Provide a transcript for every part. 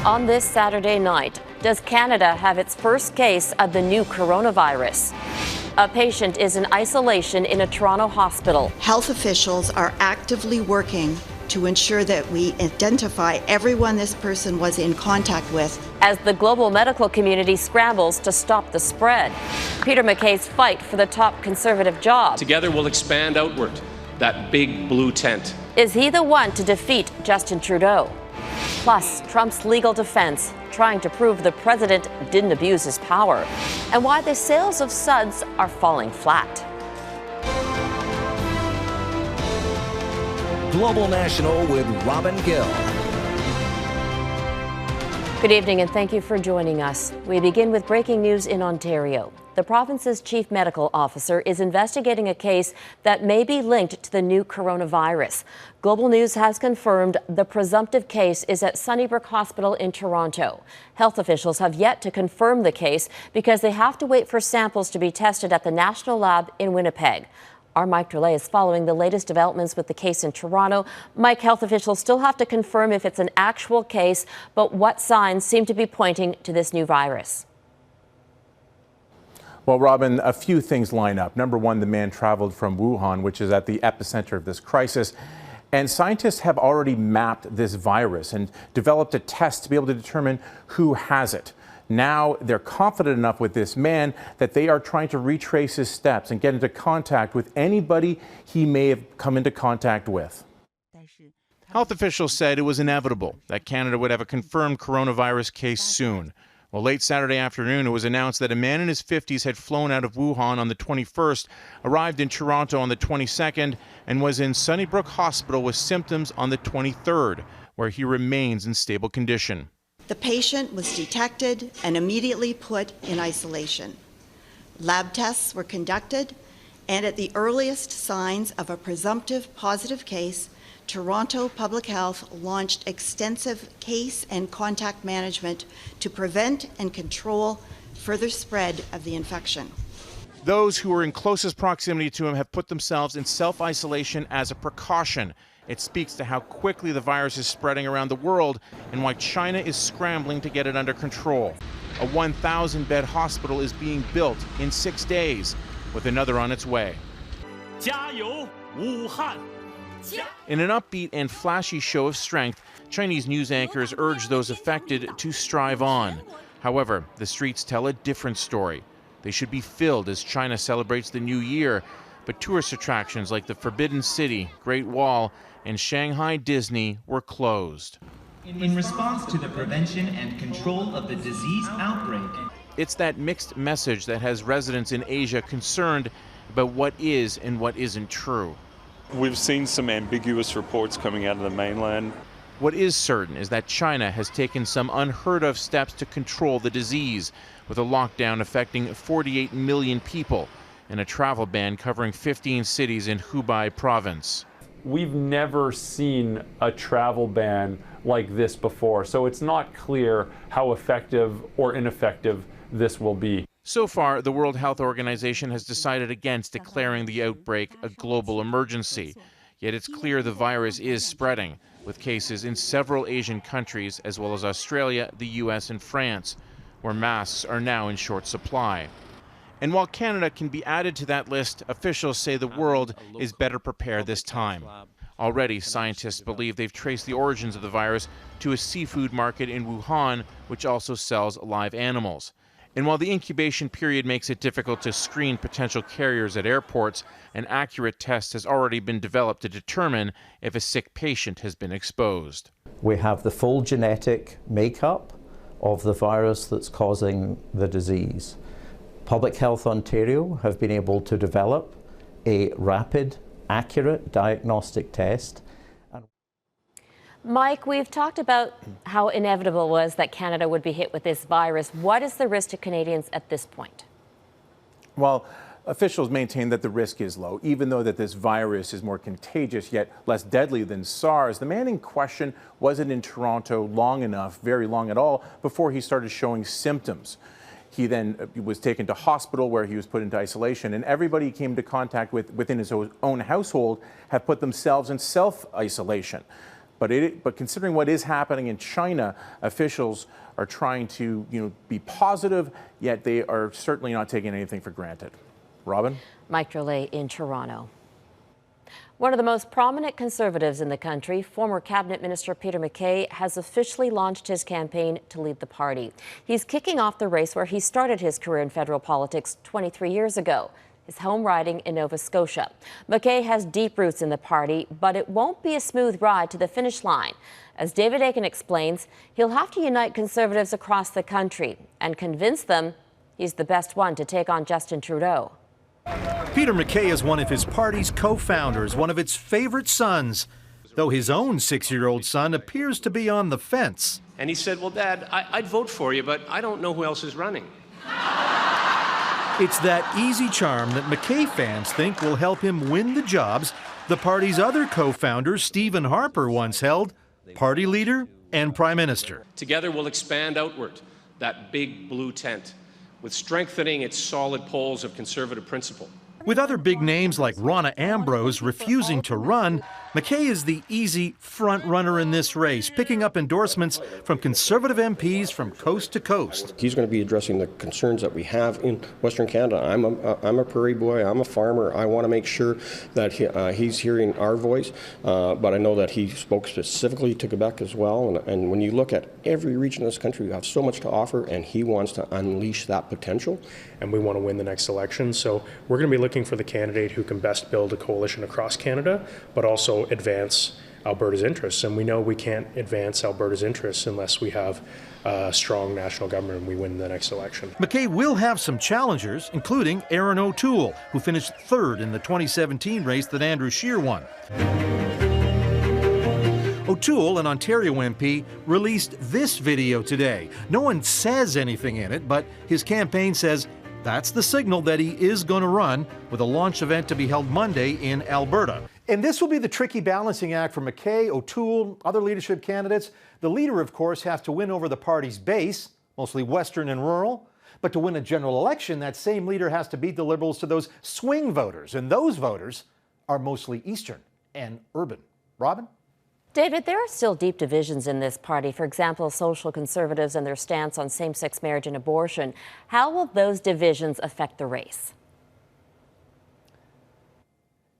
On this Saturday night, does Canada have its first case of the new coronavirus? A patient is in isolation in a Toronto hospital. Health officials are actively working to ensure that we identify everyone this person was in contact with. As the global medical community scrambles to stop the spread, Peter Mackay's fight for the top Conservative job. Together we'll expand outward, that big blue tent. Is he the one to defeat Justin Trudeau? Plus, Trump's legal defense, trying to prove the president didn't abuse his power, and why the sales of suds are falling flat. Global National with Robin Gill. Good evening and thank you for joining us. We begin with breaking news in Ontario. The province's chief medical officer is investigating a case that may be linked to the new coronavirus. Global News has confirmed the presumptive case is at Sunnybrook Hospital in Toronto. Health officials have yet to confirm the case because they have to wait for samples to be tested at the National Lab in Winnipeg. Our Mike Drolet is following the latest developments with the case in Toronto. Mike, health officials still have to confirm if it's an actual case, but what signs seem to be pointing to this new virus? Well, Robin, a few things line up. Number one, the man traveled from Wuhan, which is at the epicenter of this crisis. And scientists have already mapped this virus and developed a test to be able to determine who has it. Now they're confident enough with this man that they are trying to retrace his steps and get into contact with anybody he may have come into contact with. Health officials said it was inevitable that Canada would have a confirmed coronavirus case soon. Well, late Saturday afternoon, it was announced that a man in his 50s had flown out of Wuhan on the 21st, arrived in Toronto on the 22nd, and was in Sunnybrook Hospital with symptoms on the 23rd, where he remains in stable condition. The patient was detected and immediately put in isolation. Lab tests were conducted, and at the earliest signs of a presumptive positive case, Toronto Public Health launched extensive case and contact management to prevent and control further spread of the infection. Those who were in closest proximity to him have put themselves in self-isolation as a precaution. It speaks to how quickly the virus is spreading around the world and why China is scrambling to get it under control. A 1,000-bed hospital is being built in 6 days, with another on its way. 加油，武汉！ In an upbeat and flashy show of strength, Chinese news anchors urge those affected to strive on. However, the streets tell a different story. They should be filled as China celebrates the new year, but tourist attractions like the Forbidden City, Great Wall, and Shanghai Disney were closed. In response to the prevention and control of the disease outbreak. It's that mixed message that has residents in Asia concerned about what is and what isn't true. We've seen some ambiguous reports coming out of the mainland. What is certain is that China has taken some unheard of steps to control the disease, with a lockdown affecting 48 million people and a travel ban covering 15 cities in Hubei province. We've never seen a travel ban like this before, so it's not clear how effective or ineffective this will be. So far, the World Health Organization has decided against declaring the outbreak a global emergency. Yet it's clear the virus is spreading, with cases in several Asian countries, as well as Australia, the US, and France, where masks are now in short supply. And while Canada can be added to that list, officials say the world is better prepared this time. Already, scientists believe they've traced the origins of the virus to a seafood market in Wuhan, which also sells live animals. And while the incubation period makes it difficult to screen potential carriers at airports, an accurate test has already been developed to determine if a sick patient has been exposed. We have the full genetic makeup of the virus that's causing the disease. Public Health Ontario have been able to develop a rapid, accurate diagnostic test. Mike, we've talked about how inevitable it was that Canada would be hit with this virus. What is the risk to Canadians at this point? Well, officials maintain that the risk is low, even though that this virus is more contagious yet less deadly than SARS. The man in question wasn't in Toronto long enough, very long at all, before he started showing symptoms. He then was taken to hospital where he was put into isolation, and everybody he came into contact with within his own household have put themselves in self-isolation. But considering what is happening in China, officials are trying to be positive, yet they are certainly not taking anything for granted. Robin? Mike Drolet in Toronto. One of the most prominent Conservatives in the country, former Cabinet Minister Peter Mackay, has officially launched his campaign to lead the party. He's kicking off the race where he started his career in federal politics 23 years ago, his home riding in Nova Scotia. Mackay has deep roots in the party, but it won't be a smooth ride to the finish line. As David Akin explains, he'll have to unite Conservatives across the country and convince them he's the best one to take on Justin Trudeau. Peter Mackay is one of his party's co-founders, one of its favorite sons, though his own 6-year-old son appears to be on the fence. And he said, well, Dad, I'd vote for you, but I don't know who else is running. It's that easy charm that Mackay fans think will help him win the jobs the party's other co-founder, Stephen Harper, once held, party leader and prime minister. Together we'll expand outward that big blue tent, with strengthening its solid poles of conservative principle. With other big names like Rona Ambrose refusing to run, Mackay is the easy front runner in this race, picking up endorsements from Conservative MPs from coast to coast. He's going to be addressing the concerns that we have in Western Canada. I'm a prairie boy, I'm a farmer. I want to make sure that he's hearing our voice, but I know that he spoke specifically to Quebec as well. And when you look at every region of this country, we have so much to offer, and he wants to unleash that potential. And we want to win the next election, so we're going to be looking for the candidate who can best build a coalition across Canada, but also advance Alberta's interests. And we know we can't advance Alberta's interests unless we have a strong national government and we win the next election. Mackay will have some challengers, including Aaron O'Toole, who finished third in the 2017 race that Andrew Scheer won. O'Toole, an Ontario MP, released this video today. No one says anything in it, but his campaign says that's the signal that he is going to run, with a launch event to be held Monday in Alberta. And this will be the tricky balancing act for Mackay, O'Toole, other leadership candidates. The leader, of course, has to win over the party's base, mostly Western and rural. But to win a general election, that same leader has to beat the Liberals to those swing voters. And those voters are mostly Eastern and urban. Robin? David, there are still deep divisions in this party. For example, social conservatives and their stance on same-sex marriage and abortion. How will those divisions affect the race?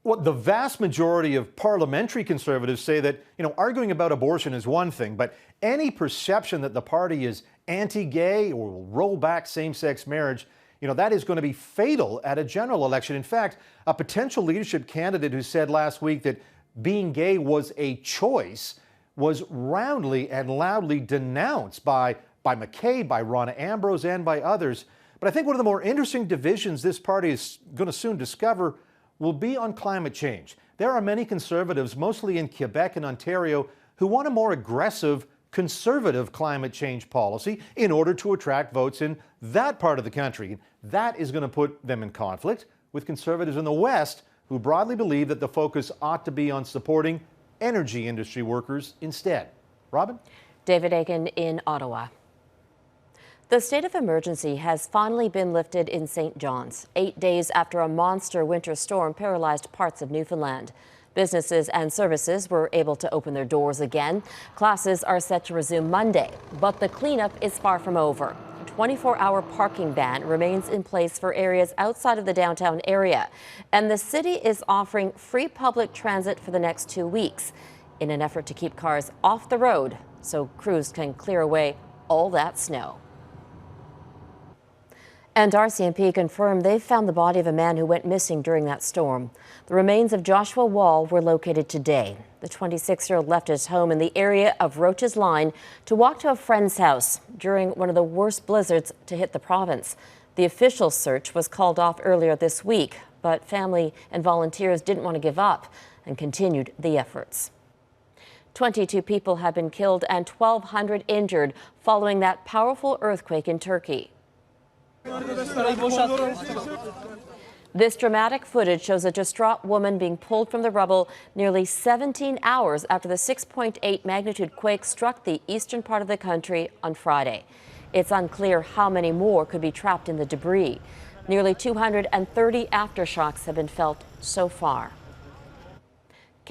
Well, the vast majority of parliamentary conservatives say that, arguing about abortion is one thing, but any perception that the party is anti-gay or will roll back same-sex marriage, that is going to be fatal at a general election. In fact, a potential leadership candidate who said last week that being gay was a choice was roundly and loudly denounced by Mackay, by Rona Ambrose, and by others. But I think one of the more interesting divisions this party is going to soon discover will be on climate change. There are many conservatives, mostly in Quebec and Ontario, who want a more aggressive, conservative climate change policy in order to attract votes in that part of the country. That is going to put them in conflict with conservatives in the West, who broadly believe that the focus ought to be on supporting energy industry workers instead. Robin? David Akin in Ottawa. The state of emergency has finally been lifted in St. John's, 8 days after a monster winter storm paralyzed parts of Newfoundland. Businesses and services were able to open their doors again. Classes are set to resume Monday, but the cleanup is far from over. A 24-hour parking ban remains in place for areas outside of the downtown area, and the city is offering free public transit for the next 2 weeks in an effort to keep cars off the road so crews can clear away all that snow. And RCMP confirmed they've found the body of a man who went missing during that storm. The remains of Joshua Wall were located today. The 26-year-old left his home in the area of Roach's Line to walk to a friend's house during one of the worst blizzards to hit the province. The official search was called off earlier this week, but family and volunteers didn't want to give up and continued the efforts. 22 people have been killed and 1,200 injured following that powerful earthquake in Turkey. This dramatic footage shows a distraught woman being pulled from the rubble nearly 17 hours after the 6.8 magnitude quake struck the eastern part of the country on Friday. It's unclear how many more could be trapped in the debris. Nearly 230 aftershocks have been felt so far.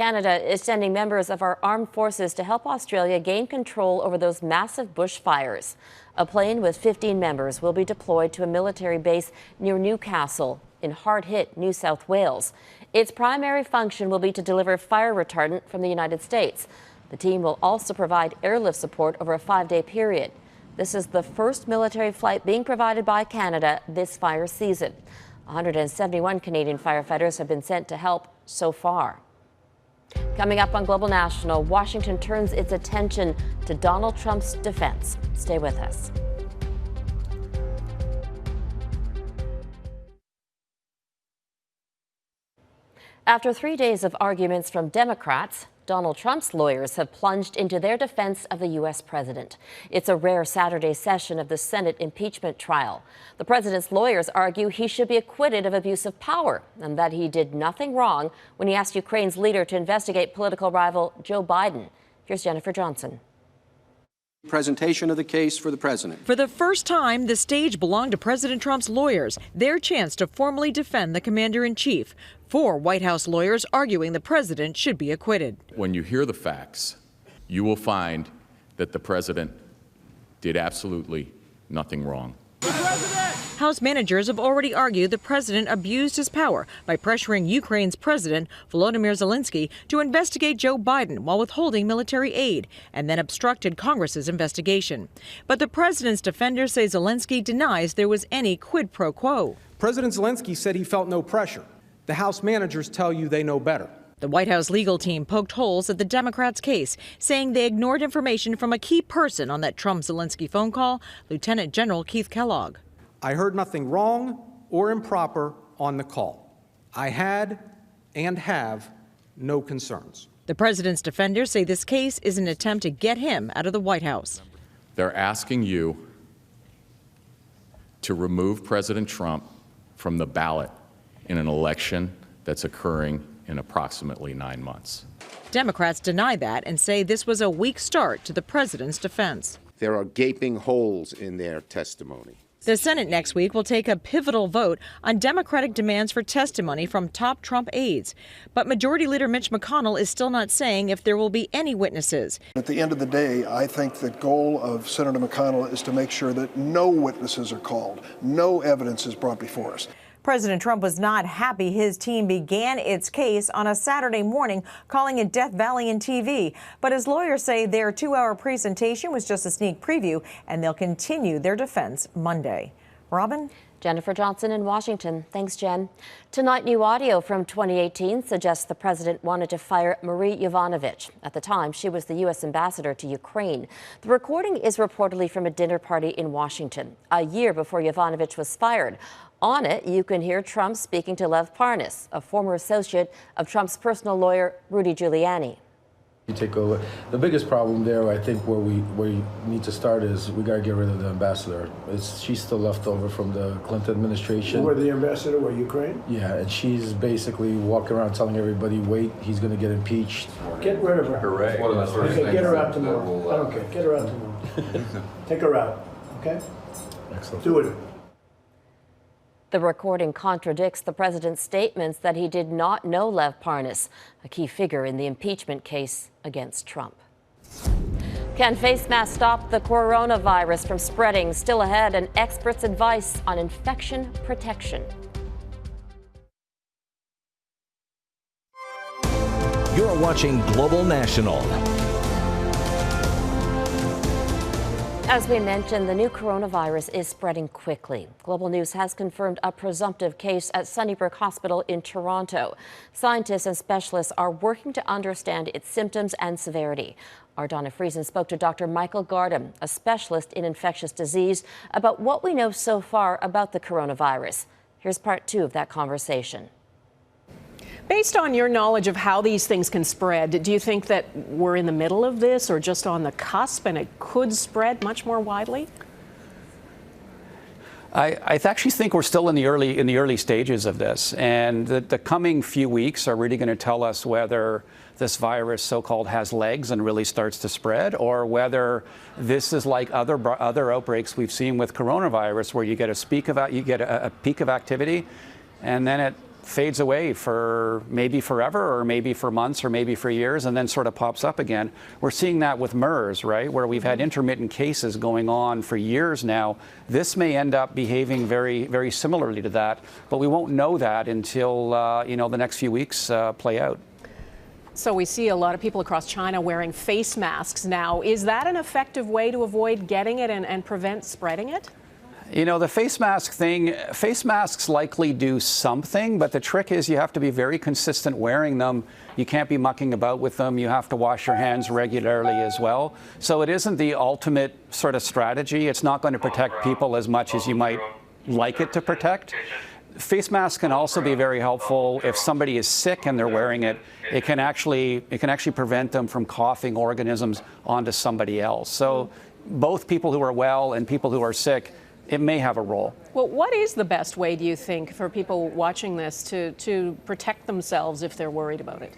Canada is sending members of our armed forces to help Australia gain control over those massive bushfires. A plane with 15 members will be deployed to a military base near Newcastle in hard-hit New South Wales. Its primary function will be to deliver fire retardant from the United States. The team will also provide airlift support over a 5-day period. This is the first military flight being provided by Canada this fire season. 171 Canadian firefighters have been sent to help so far. Coming up on Global National, Washington turns its attention to Donald Trump's defense. Stay with us. After 3 days of arguments from Democrats, Donald Trump's lawyers have plunged into their defense of the U.S. president. It's a rare Saturday session of the Senate impeachment trial. The president's lawyers argue he should be acquitted of abuse of power and that he did nothing wrong when he asked Ukraine's leader to investigate political rival Joe Biden. Here's Jennifer Johnson. Presentation of the case for the president. For the first time, the stage belonged to President Trump's lawyers, their chance to formally defend the commander-in-chief. 4 White House lawyers arguing the president should be acquitted. When you hear the facts, you will find that the president did absolutely nothing wrong. House managers have already argued the president abused his power by pressuring Ukraine's president, Volodymyr Zelensky, to investigate Joe Biden while withholding military aid, and then obstructed Congress's investigation. But the president's defenders say Zelensky denies there was any quid pro quo. President Zelensky said he felt no pressure. The House managers tell you they know better. The White House legal team poked holes at the Democrats' case, saying they ignored information from a key person on that Trump-Zelensky phone call, Lieutenant General Keith Kellogg. I heard nothing wrong or improper on the call. I had and have no concerns. The president's defenders say this case is an attempt to get him out of the White House. They're asking you to remove President Trump from the ballot in an election that's occurring in approximately 9 months. Democrats deny that and say this was a weak start to the president's defense. There are gaping holes in their testimony. The Senate next week will take a pivotal vote on Democratic demands for testimony from top Trump aides. But Majority Leader Mitch McConnell is still not saying if there will be any witnesses. At the end of the day, I think the goal of Senator McConnell is to make sure that no witnesses are called, no evidence is brought before us. President Trump was not happy his team began its case on a Saturday morning, calling it Death Valley in TV. But his lawyers say their 2-hour presentation was just a sneak preview, and they'll continue their defense Monday. Robin? Jennifer Johnson in Washington. Thanks, Jen. Tonight, new audio from 2018 suggests the president wanted to fire Marie Yovanovitch. At the time, she was the U.S. ambassador to Ukraine. The recording is reportedly from a dinner party in Washington, a year before Yovanovitch was fired. On it, you can hear Trump speaking to Lev Parnas, a former associate of Trump's personal lawyer, Rudy Giuliani. You take a look. The biggest problem there, I think, where we need to start is we got to get rid of the ambassador. She's still left over from the Clinton administration. Where the ambassador were Ukraine? Yeah, and she's basically walking around telling everybody, wait, he's going to get impeached. Get rid of her. Hooray. Okay, get her out tomorrow. I don't care. Get her out tomorrow. Take her out, okay? Excellent. Do it. The recording contradicts the president's statements that he did not know Lev Parnas, a key figure in the impeachment case against Trump. Can face masks stop the coronavirus from spreading? Still ahead, and experts' advice on infection protection. You're watching Global National. As we mentioned, the new coronavirus is spreading quickly. Global News has confirmed a presumptive case at Sunnybrook Hospital in Toronto. Scientists and specialists are working to understand its symptoms and severity. Our Donna Friesen spoke to Dr. Michael Gardam, a specialist in infectious disease, about what we know so far about the coronavirus. Here's part 2 of that conversation. Based on your knowledge of how these things can spread, do you think that we're in the middle of this or just on the cusp and it could spread much more widely? I actually think we're still in the early stages of this, and the coming few weeks are really going to tell us whether this virus, so-called, has legs and really starts to spread, or whether this is like other outbreaks we've seen with coronavirus, where you get a peak of activity, and then fades away for maybe forever, or maybe for months, or maybe for years, and then sort of pops up again. We're seeing that with MERS, right, where we've had intermittent cases going on for years now. This may end up behaving very, very similarly to that, but we won't know that until the next few weeks play out. So we see a lot of people across China wearing face masks now. Is that an effective way to avoid getting it and prevent spreading it? You know, the face mask thing, face masks likely do something, but the trick is you have to be very consistent wearing them. You can't be mucking about with them. You have to wash your hands regularly as well. So it isn't the ultimate sort of strategy. It's not going to protect people as much as you might like it to protect. Face masks can also be very helpful if somebody is sick and they're wearing it. It can actually prevent them from coughing organisms onto somebody else. So both people who are well and people who are sick, it may have a role. Well, what is the best way, do you think, for people watching this to protect themselves if they're worried about it?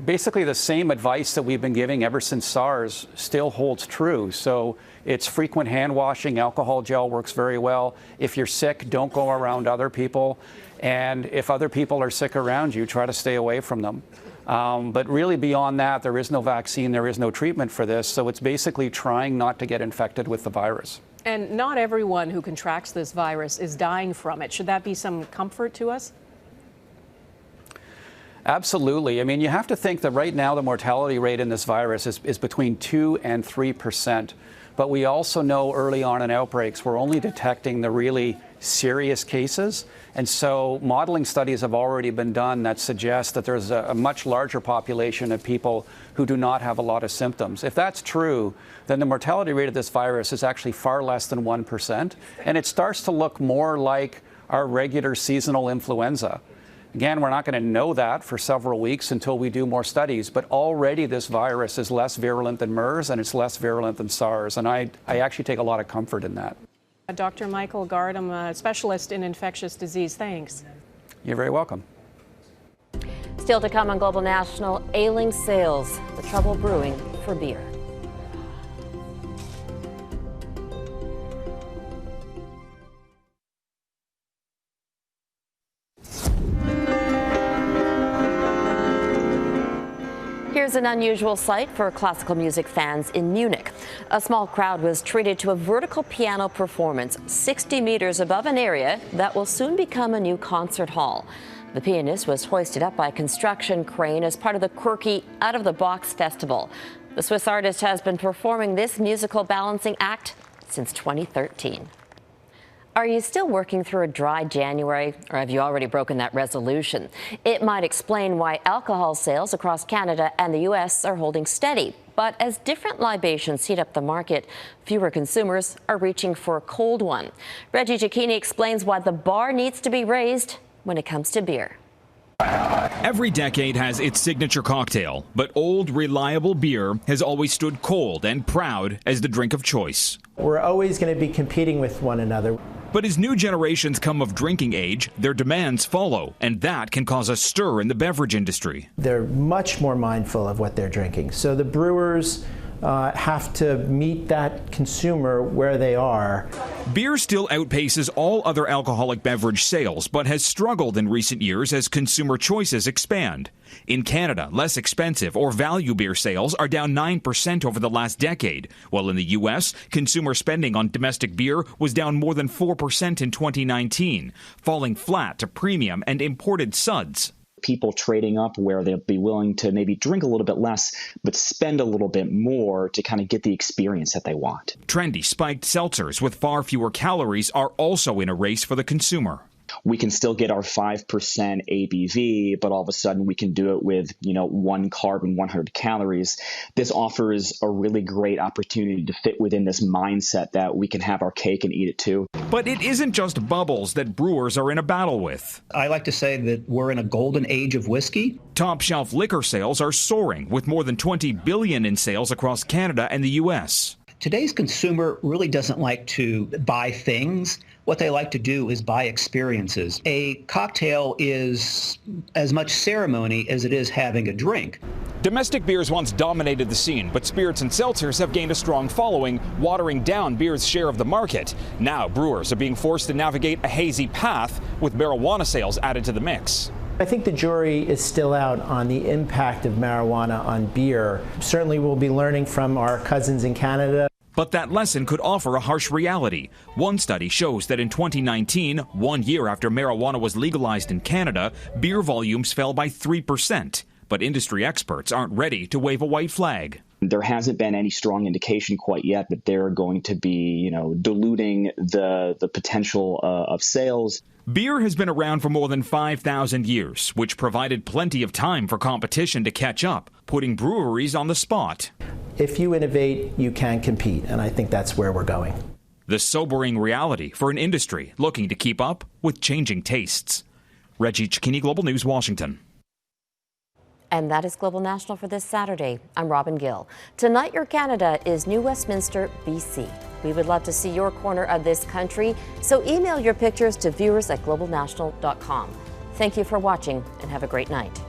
Basically, the same advice that we've been giving ever since SARS still holds true. So it's frequent hand washing. Alcohol gel works very well. If you're sick, don't go around other people. And if other people are sick around you, try to stay away from them. But really beyond that, there is no vaccine, there is no treatment for this. So it's basically trying not to get infected with the virus. And not everyone who contracts this virus is dying from it. Should that be some comfort to us? Absolutely. I mean, you have to think that right now the mortality rate in this virus is between 2 and 3%. But we also know early on in outbreaks, we're only detecting the really serious cases. And so modeling studies have already been done that suggest that there's a much larger population of people who do not have a lot of symptoms. If that's true, then the mortality rate of this virus is actually far less than 1%. And it starts to look more like our regular seasonal influenza. Again, we're not going to know that for several weeks until we do more studies, but already this virus is less virulent than MERS and it's less virulent than SARS, and I actually take a lot of comfort in that. Dr. Michael Gardam, a specialist in infectious disease, thanks. You're very welcome. Still to come on Global National, ailing sales, the trouble brewing for beer. Here's an unusual sight for classical music fans in Munich. A small crowd was treated to a vertical piano performance 60 meters above an area that will soon become a new concert hall. The pianist was hoisted up by a construction crane as part of the quirky Out of the Box festival. The Swiss artist has been performing this musical balancing act since 2013. Are you still working through a dry January, or have you already broken that resolution? It might explain why alcohol sales across Canada and the U.S. are holding steady. But as different libations heat up the market, fewer consumers are reaching for a cold one. Reggie Giacchini explains why the bar needs to be raised when it comes to beer. Every decade has its signature cocktail, but old, reliable beer has always stood cold and proud as the drink of choice. We're always going to be competing with one another. But as new generations come of drinking age, their demands follow, and that can cause a stir in the beverage industry. They're much more mindful of what they're drinking. So the brewers have to meet that consumer where they are. Beer still outpaces all other alcoholic beverage sales, but has struggled in recent years as consumer choices expand. In Canada, less expensive or value beer sales are down 9% over the last decade, while in the U.S., consumer spending on domestic beer was down more than 4% in 2019, falling flat to premium and imported suds. People trading up where they'll be willing to maybe drink a little bit less, but spend a little bit more to kind of get the experience that they want. Trendy spiked seltzers with far fewer calories are also in a race for the consumer. We can still get our 5% ABV, but all of a sudden we can do it with, 1 carb and 100 calories. This offers a really great opportunity to fit within this mindset that we can have our cake and eat it too. But it isn't just bubbles that brewers are in a battle with. I like to say that we're in a golden age of whiskey. Top shelf liquor sales are soaring, with more than $20 billion in sales across Canada and the U.S. Today's consumer really doesn't like to buy things. What they like to do is buy experiences. A cocktail is as much ceremony as it is having a drink. Domestic beers once dominated the scene, but spirits and seltzers have gained a strong following, watering down beer's share of the market. Now brewers are being forced to navigate a hazy path with marijuana sales added to the mix. I think the jury is still out on the impact of marijuana on beer. Certainly we'll be learning from our cousins in Canada. But that lesson could offer a harsh reality. One study shows that in 2019, 1 year after marijuana was legalized in Canada, beer volumes fell by 3%. But industry experts aren't ready to wave a white flag. There hasn't been any strong indication quite yet that they're going to be, diluting the potential of sales. Beer has been around for more than 5,000 years, which provided plenty of time for competition to catch up, putting breweries on the spot. If you innovate, you can compete, and I think that's where we're going. The sobering reality for an industry looking to keep up with changing tastes. Reggie Cicchini, Global News, Washington. And that is Global National for this Saturday. I'm Robin Gill. Tonight, your Canada is New Westminster, BC. We would love to see your corner of this country, so email your pictures to viewers@globalnational.com. Thank you for watching and have a great night.